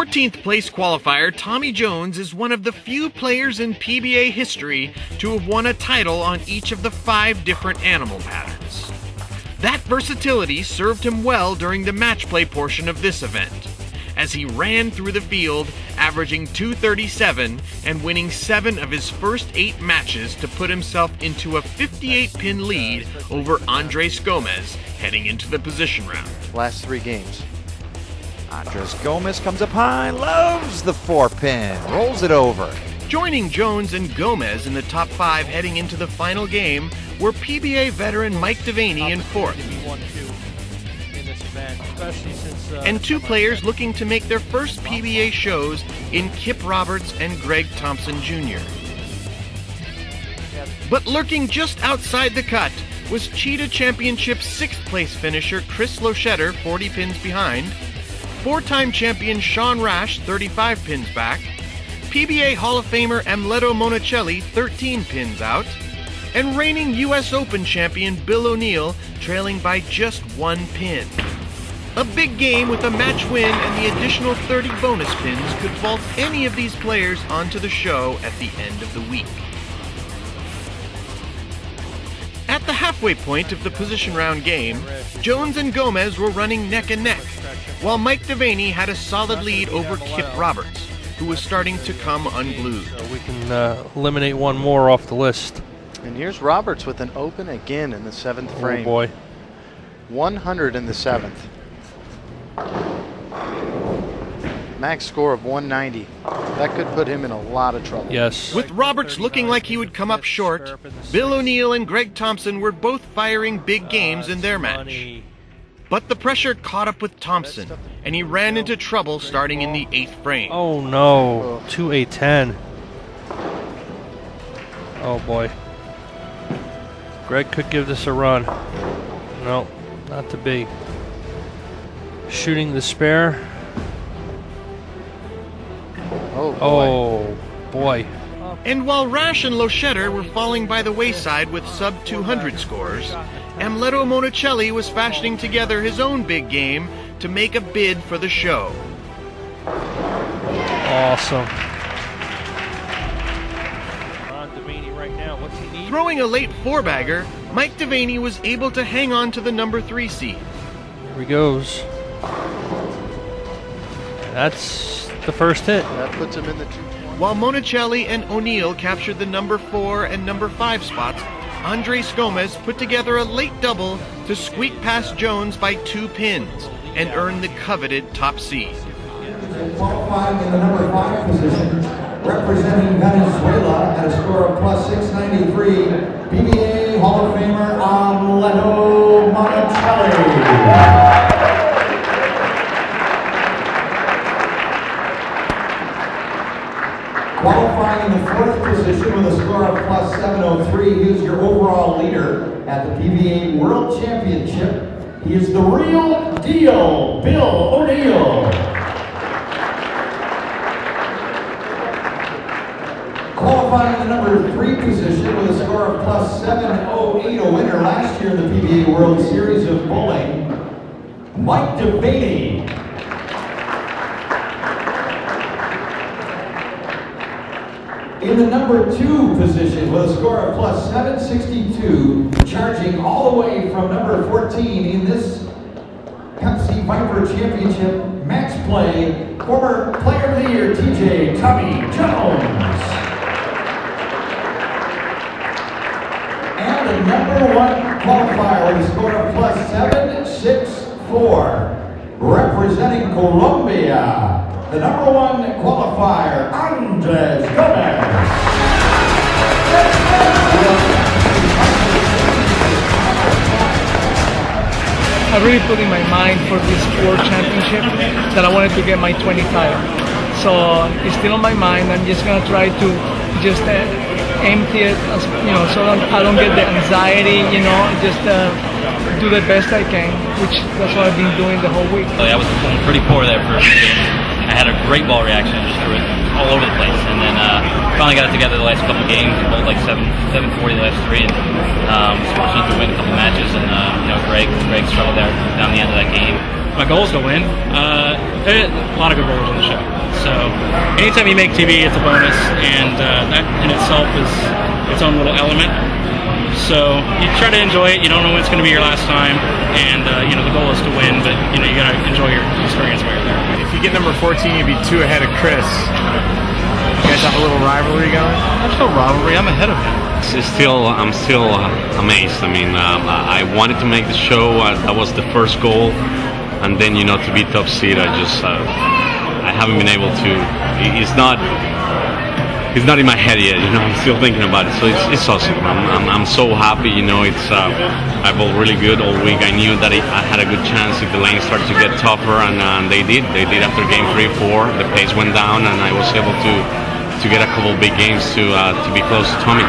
14th place qualifier Tommy Jones is one of the few players in PBA history to have won a title on each of the 5 different animal patterns. That versatility served him well during the match play portion of this event, as he ran through the field, averaging 237 and winning 7 of his first 8 matches to put himself into a 58-pin lead over Andres Gomez heading into the position round. Last 3 games. Andres Gomez comes up high, loves the 4-pin, rolls it over. Joining Jones and Gomez in the top 5 heading into the final game were PBA veteran Mike Devaney in 4th. And 2 players looking to make their first PBA shows in Kip Roberts and Greg Thompson Jr. But lurking just outside the cut was Cheetah Championship 6th place finisher Chris Loschetter 40 pins behind, 4-time champion Sean Rash 35 pins back, PBA Hall of Famer Amleto Monicelli 13 pins out, and reigning US Open champion Bill O'Neill trailing by just 1 pin. A big game with a match win and the additional 30 bonus pins could vault any of these players onto the show at the end of the week. At the halfway point of the position round game, Jones and Gomez were running neck and neck, while Mike Devaney had a solid lead over Kip Roberts, who was starting to come unglued. So we can eliminate one more off the list. And here's Roberts with an open again in the 7th frame. Oh boy. 100 in the 7th. Max score of 190. That could put him in a lot of trouble. Yes. With Roberts looking like he would come up short, Bill O'Neill and Greg Thompson were both firing big games in their match. But the pressure caught up with Thompson, and he ran into trouble starting in the 8th frame. Oh no, 2-8-10. Oh boy. Greg could give this a run. No, not to be. Shooting the spare. Oh boy. And while Rash and Loschetter were falling by the wayside with sub-200 scores, Amleto Monicelli was fashioning together his own big game to make a bid for the show. Awesome. Right now, what's he need? Throwing a late 4-bagger, Mike Devaney was able to hang on to the number 3 seed. Here he goes. That's the first hit. That puts him in the 220. While Monicelli and O'Neill captured the number 4 and number 5 spots, Andres Gomez put together a late double to squeak past Jones by 2 pins and earn the coveted top seed. Qualifying in the number 5 position, representing Venezuela at a score of plus 693, PBA Hall of Famer Amleto Monicelli. Qualifying in the 4th position with a score of plus 703, he is your overall leader at the PBA World Championship. He is the real deal, Bill O'Neill. Qualifying in the number 3 position with a score of plus 708, a winner last year in the PBA World Series of Bowling, Mike Devaney. In the number 2 position with a score of plus 762, charging all the way from number 14 in this Pepsi Viper Championship match play, former Player of the Year, TJ Tommy Jones. And the number 1 qualifier with a score of plus 764, representing Colombia, the number 1 qualifier, Andres Gomez. I really put in my mind for this World Championship that I wanted to get my 25. So it's still on my mind. I'm just gonna try to just empty it, as, you know, so I don't get the anxiety. You know, just do the best I can, which that's what I've been doing the whole week. I was pretty poor there for a few games. I had a great ball reaction, just threw it all over the place, and then finally got it together the last couple games. Bowled like 740 the last 3, and was fortunate to win a couple matches. And you know, Greg struggled there down the end of that game. My goal is to win. A lot of good rollers on the show. So anytime you make TV, it's a bonus, and that in itself is its own little element. So you try to enjoy it. You don't know when it's going to be your last time, and the goal is to win, but you got to enjoy your experience while you're there. If you get number 14, you'd be 2 ahead of Chris. You guys have a little rivalry going? There's no rivalry. I'm ahead of him. I'm still amazed. I mean, I wanted to make the show. That was the first goal, and then to be top seed, I haven't been able to. It's not in my head yet. I'm still thinking about it. So it's awesome. I'm so happy. I bowled really good all week. I knew that I had a good chance if the lane started to get tougher, and they did. They did after game 3, 4. The pace went down, and I was able to get a couple big games to be close to Tommy.